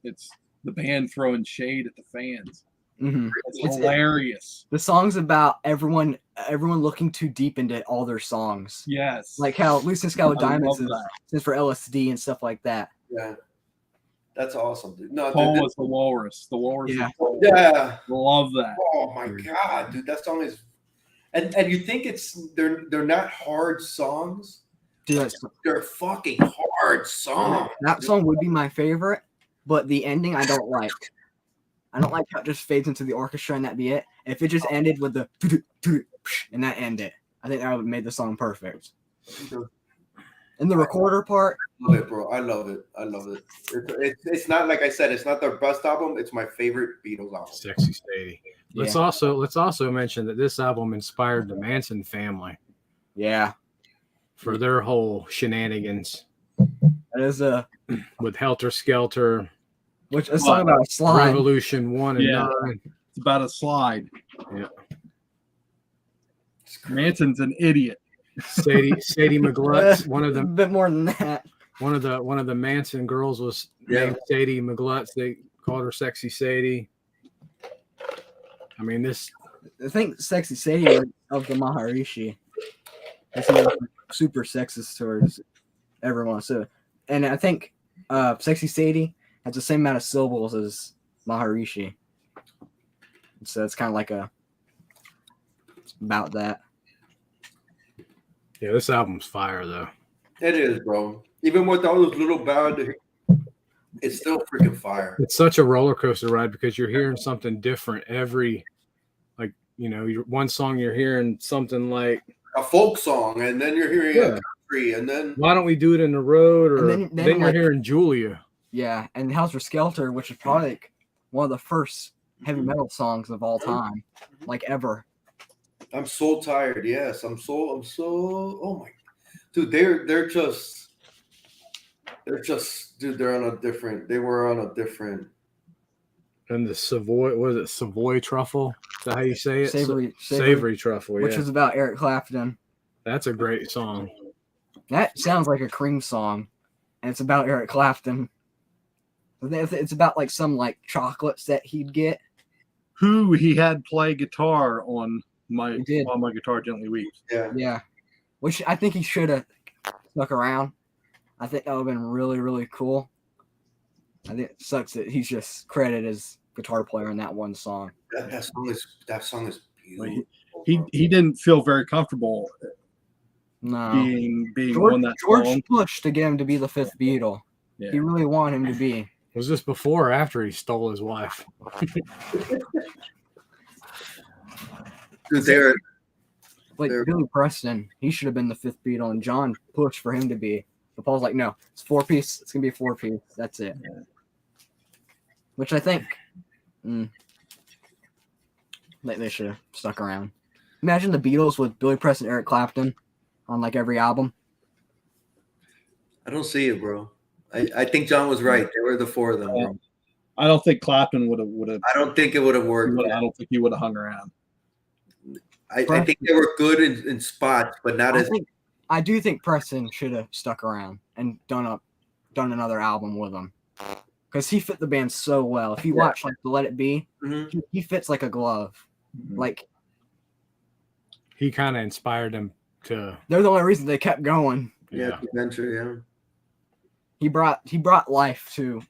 the band throwing shade at the fans. Mhm. It's hilarious. The song's about everyone looking too deep into all their songs. Yes. Like how Lucian Sky with I Diamonds love that. is for LSD and stuff like that. Yeah, that's awesome, dude. No, Paul dude, was the walrus. The walrus. Yeah. is Paul. yeah. Love that. Oh my god, dude, that song is, and you think they're not hard songs? Dude, that's- They're fucking hard songs. that song would be my favorite, but the ending I don't like. I don't like how it just fades into the orchestra and that be it. If it just ended with the and that ended, I think that would have made the song perfect. And the recorder part, Love it, bro. I love it. It's not, like I said, it's not their best album. It's my favorite Beatles album. Sexy Sadie. Let's also mention that this album inspired the Manson family yeah, for their whole shenanigans that is with Helter Skelter, which a song about a slide. Revolution 1 and Yeah. 9. It's about a slide. Yeah. Manson's an idiot. Sadie McGlutz, one of a the bit more than that. one of the Manson girls was Yeah. named Sadie McGlutz. They called her Sexy Sadie. I mean, this I think Sexy Sadie was of the Maharishi. He was super sexist towards everyone. So, and I think Sexy Sadie has the same amount of syllables as Maharishi. So it's kind of like it's about that. yeah, this album's fire though. It is, bro. Even with all those little bad, it's still freaking fire. It's such a roller coaster ride because you're hearing something different every, like, one song you're hearing something like, A folk song, and then you're hearing a country, and then why don't we do it in the road? Or And then, then you're like- hearing Julia. Yeah, and Helter Skelter, which is probably like one of the first heavy metal songs of all time, like ever. I'm so tired. Yes, I'm so. Oh my, dude, they're just, dude. They're on a different. They were on a different. And the Savoy, was it Savoy truffle? Is that how you say it? Savory truffle, which yeah. was about Eric Clapton. That's a great song. That sounds like a Cream song, and it's about Eric Clapton. It's about like some like chocolates that he'd get. Who he had play guitar on He did. While My Guitar Gently Weeps. Yeah. Yeah, which I think he should have stuck around. I think that would have been really, really cool. I think it sucks that he's just credited as guitar player in that one song. That song is beautiful. He didn't feel very comfortable No, being on that George song. pushed to get him to be the fifth Beatle. Yeah. He really wanted him to be. Was this before or after he stole his wife? Dude, they're Like They're- Billy Preston, he should have been the fifth Beatle, and John pushed for him to be. But Paul's like, no, it's 4-piece. It's gonna be a 4-piece. That's it. Which I think, they should have stuck around. Imagine the Beatles with Billy Preston, Eric Clapton, on like every album. I don't see it, bro. I think John was right. They were the four of them, bro. I don't think Clapton would have. I don't think it would have worked. I don't think he would have hung around. I think they were good in spots, but not as. I do think Preston should have stuck around and done another album with him, because he fit the band so well. If you watch like the Let It Be, he fits like a glove. Like he kind of inspired them to. They're the only reason they kept going. Yeah, adventure. Yeah. He brought life to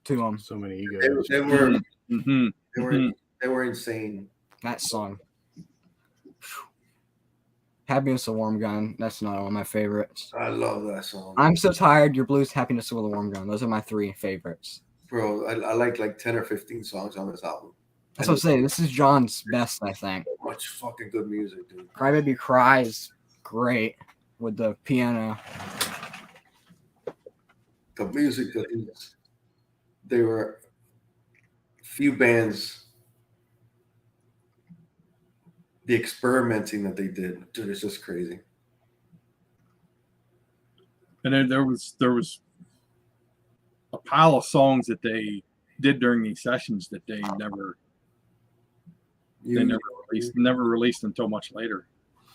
them. So many egos. They were insane. That song. Happiness of a Warm Gun. That's not one of my favorites. I love that song. I'm So Tired, Your Blues, Happiness with a Warm Gun. Those are my 3 favorites. Bro, I like 10 or 15 songs on this album. That's what I'm saying. This is John's best, I think. Much fucking good music, dude. Cry Baby Cry is great with the piano. The music that they were few bands. The experimenting that they did, dude, it's just crazy. And then there was a pile of songs that they did during these sessions that they never released until much later.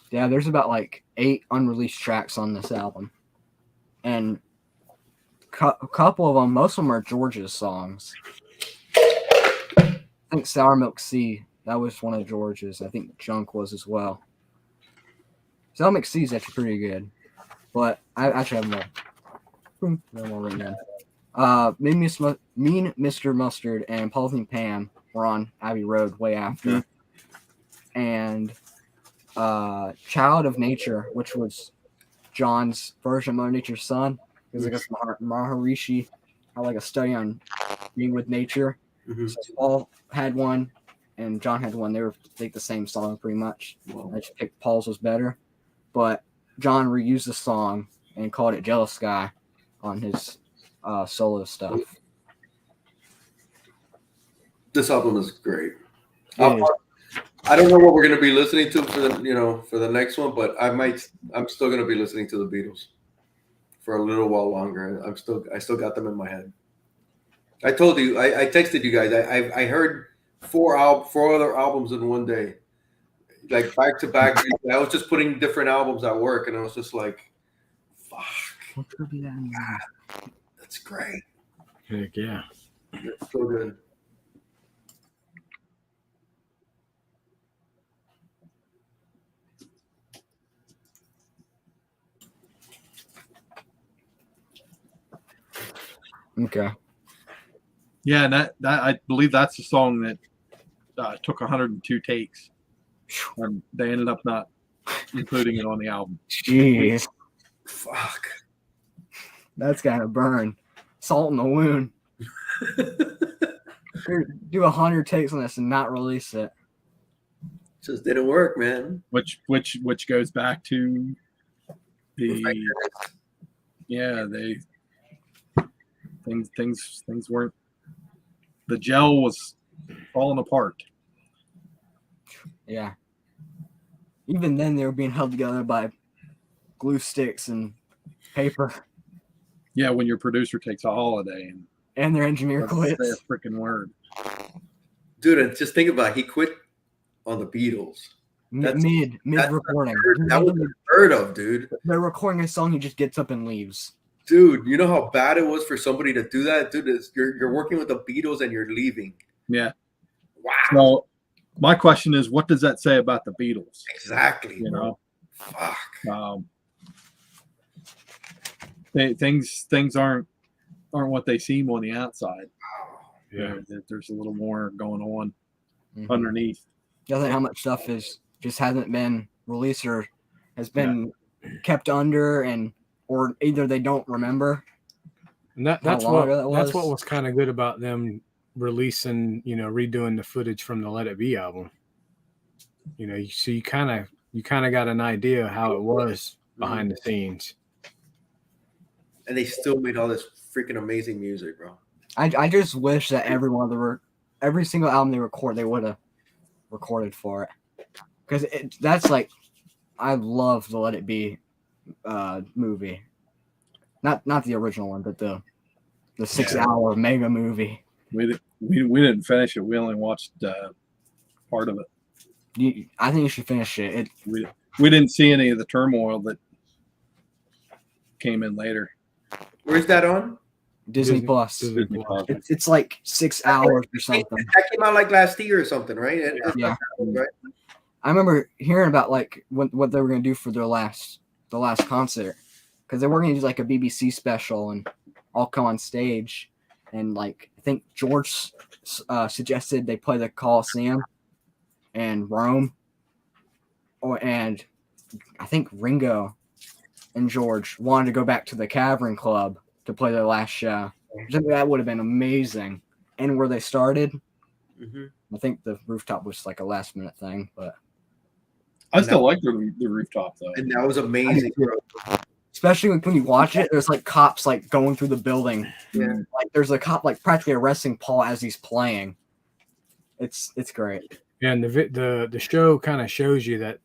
Yeah, there's about like 8 unreleased tracks on this album, and a couple of them, most of them are George's songs. I think Sour Milk Sea. That was one of George's. I think Junk was as well. Sour Milk Sea is actually pretty good. But I actually have more written down. Mean Mr. Mustard and Polythene Pam were on Abbey Road way after. And Child of Nature, which was John's version of Mother Nature's Son. Because I guess Maharishi had like a study on being with nature. So Paul had one. And John had one. They were like the same song pretty much. I just picked Paul's was better. But John reused the song and called it Jealous Guy on his solo stuff. This album is great. I don't know what we're going to be listening to for the next one, but I'm still going to be listening to the Beatles for a little while longer. I still got them in my head. I told you, I texted you guys. I heard 4 other albums in one day, like back to back. I was just putting different albums at work, and I was just like, "Fuck, that's great." Heck yeah, it's so good. Okay. Yeah, and that I believe that's the song that took 102 takes, and they ended up not including it on the album. Jeez, fuck, that's gotta burn. Salt in the wound. Do 100 takes on this and not release it. Just didn't work, man. Which goes back to the things weren't. The gel was falling apart. Yeah. Even then, they were being held together by glue sticks and paper. Yeah, when your producer takes a holiday and their engineer quits. Say a freaking word. Dude, and just think about it. He quit on the Beatles. Mid recording. That was unheard of, dude. They're recording a song, he just gets up and leaves. Dude, you know how bad it was for somebody to do that? Dude, you're working with the Beatles and you're leaving. Yeah. Wow. So my question is, what does that say about the Beatles? Exactly. You know? Fuck. Things aren't what they seem on the outside. Yeah. There's a little more going on underneath. I think how much stuff just hasn't been released or has been kept under, or either they don't remember. And that's what was kind of good about them releasing, redoing the footage from the Let It Be album. So you kind of got an idea how it was behind the scenes. And they still made all this freaking amazing music, bro. I just wish that every single album they record, they would have recorded for it, because that's like, I love the Let It Be movie, not the original one, but the 6-hour mega movie. We didn't finish it. We only watched part of it. I think you should finish it. We didn't see any of the turmoil that came in later. Where's that on? Disney Plus. Disney Plus. It's like 6 hours or something. That came out like last year or something, right? Yeah. Right? I remember hearing about like what they were gonna do for the last concert, because they were gonna do like a BBC special and all come on stage, and like I think George suggested they play the Coliseum and Rome, and I think Ringo and George wanted to go back to the Cavern Club to play their last show. I think that would have been amazing. And where they started, I think the rooftop was like a last minute thing, but I still like the rooftop though. And that was amazing, bro. especially when you watch it, there's like cops like going through the building. Yeah. Like there's a cop like practically arresting Paul as he's playing. It's great. Yeah, and the show kind of shows you that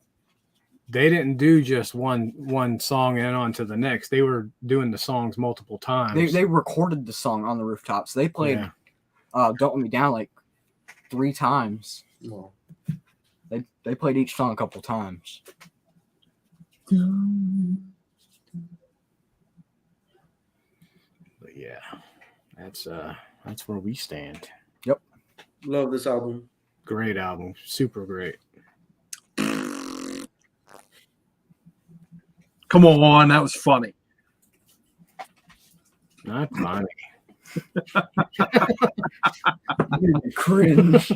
they didn't do just one song and on to the next. They were doing the songs multiple times. They recorded the song on the rooftops. They played Don't Let Me Down like 3 times. No. They played each song a couple times. But yeah, that's where we stand. Yep. Love this album. Great album, super great. Come on, that was funny. Not funny. Cringe.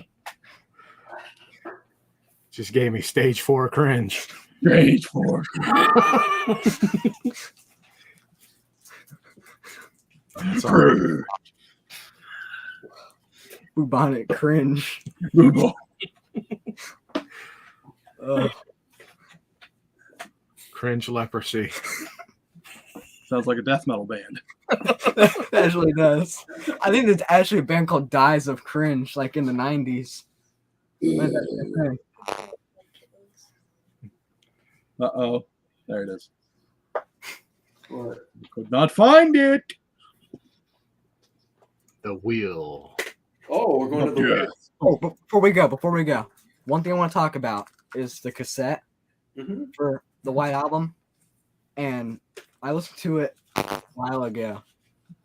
Just gave me stage 4 cringe. Stage 4. That's all. Bubonic cringe. Cringe leprosy. Sounds like a death metal band. It actually does. I think there's actually a band called Dies of Cringe, like in the 90s. Uh-oh. There it is. What? Could not find it. The wheel. Oh, we're going to the Yeah. Oh, before we go, one thing I want to talk about is the cassette for the White Album, and I listened to it a while ago,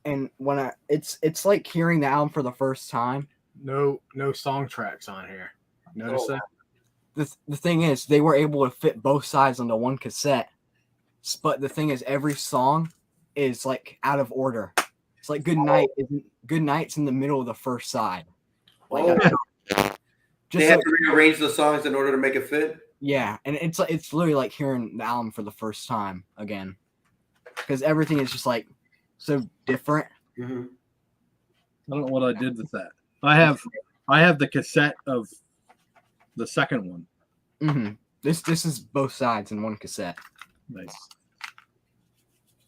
and when it's like hearing the album for the first time. No song tracks on here. Notice that? The thing is, they were able to fit both sides onto one cassette, but the thing is, every song is like out of order. It's like Good Night's in the middle of the first side. Like, they had to rearrange the songs in order to make it fit. Yeah, and it's literally like hearing the album for the first time again, because everything is just like so different. I don't know what I did with that. I have the cassette of the second one. This is both sides in one cassette. Nice.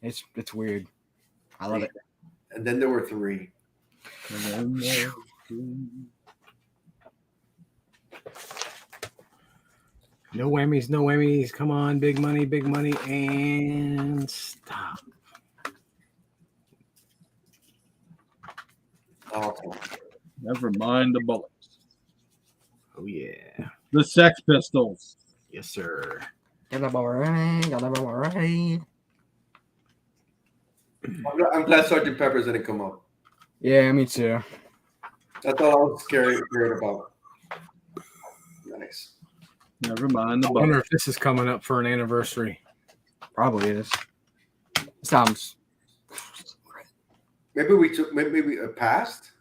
It's weird. I love it. And then there were 3. No whammies, no whammies. Come on, big money, and stop. Awesome. Never mind the bullets. Oh yeah. The Sex Pistols. Yes, sir. I'm glad Sgt. Pepper's didn't come up. Yeah, me too. That's all I was scared about. Nice. Never mind the I wonder bullets. if this is coming up for an anniversary. Probably is. Sounds. Maybe we passed,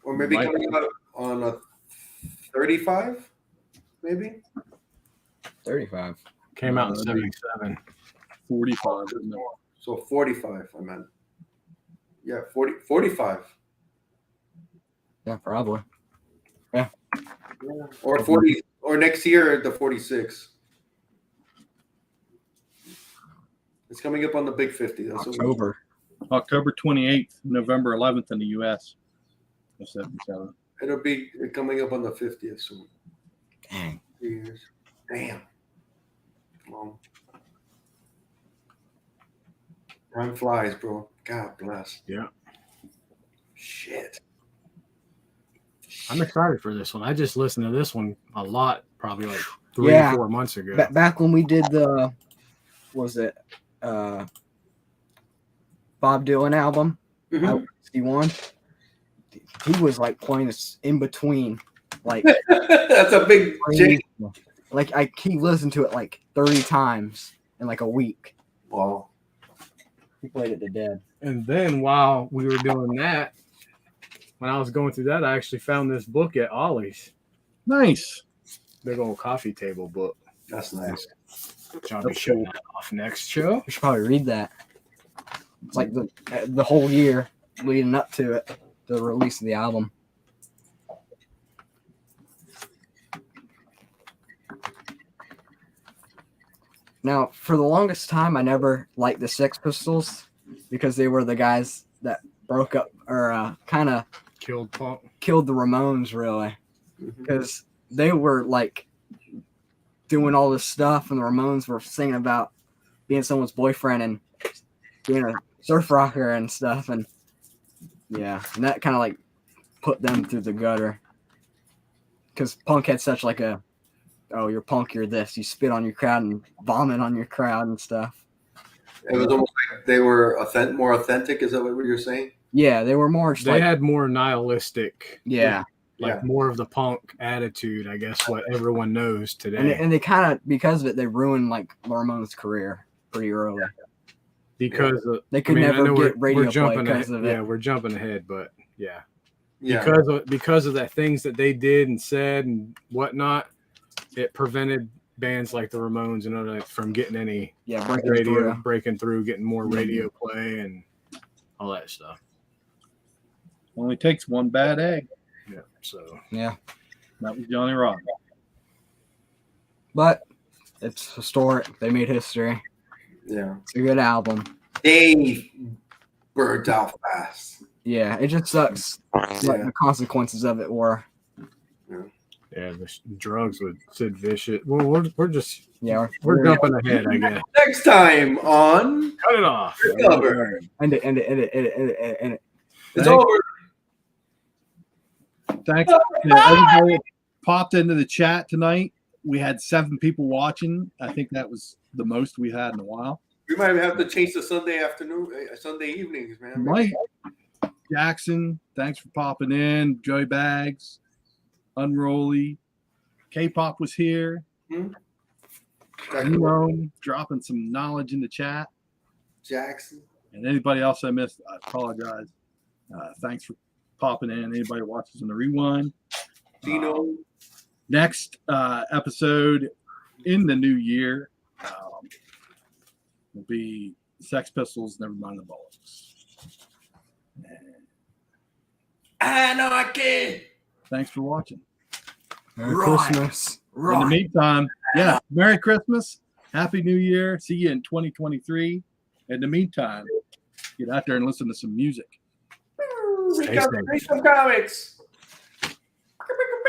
or maybe Might coming out on a 35, maybe 35. Came out in 77. 45, isn't it? so 45. I meant, yeah, 45 Yeah, probably. or 40 or next year the 46. It's coming up on the big 50. That's October. October 28th, November 11th in the U.S. 77. It'll be coming up on the 50th soon. Dang. 3 years. Damn. Well, time flies, bro. God bless. Yeah. Shit. I'm excited for this one. I just listened to this one a lot, probably like 3-4 months ago. Back when we did the, was it Bob Dylan album? Mhm. He was like playing this in between, like That's a big change. like he listened to it like 30 times in like a week. Wow. He played it to dead. And then while we were doing that, when I was going through that, I actually found this book at Ollie's. Nice. Big old coffee table book. That's nice. I'll be showing that off next show. We should probably read that. It's like the whole year leading up to it, the release of the album. Now, for the longest time, I never liked the Sex Pistols because they were the guys that broke up or kind of Killed Punk. killed the Ramones, really, because they were like doing all this stuff, and the Ramones were singing about being someone's boyfriend and being a surf rocker and stuff, and yeah, and that kind of like put them through the gutter because punk had such like a, oh, you're punk, you're this, you spit on your crowd and vomit on your crowd and stuff. It was almost like they were more authentic. Is that what you're saying? Yeah, they were more. They had more nihilistic. Yeah. Like more of the punk attitude, I guess, what everyone knows today. And they kind of, because of it, they ruined like Ramones' career pretty early. Because they could never get radio play because because of it. Yeah, we're jumping ahead, but yeah. Yeah. Because of the things that they did and said and whatnot, it prevented bands like the Ramones and other from getting any breaking through, getting more radio play and all that stuff. Only takes one bad egg. Yeah. So yeah, that was Johnny Rock. But it's historic. They made history. Yeah, it's a good album. They burned out fast. Yeah, it just sucks. Like the consequences of it were. Yeah, the drugs with Sid Vicious. Well, we're just we're jumping ahead, I guess. Next time on Cut It Off. End it. It's over. Thanks to everybody that popped into the chat tonight. We had 7 people watching. I think that was the most we had in a while. We might have to change the Sunday afternoon, Sunday evenings, man. Mike Jackson, thanks for popping in. Joey Bags, Unrolly, K-pop was here. Dropping some knowledge in the chat. Jackson. And anybody else I missed, I apologize. Thanks for popping in. Anybody watches in the rewind. Dino. Next episode in the new year will be Sex Pistols, Nevermind the Bollocks. Anarchy. Thanks for watching. Merry Christmas. In the meantime, Merry Christmas. Happy New Year. See you in 2023. In the meantime, get out there and listen to some music. Read some comics.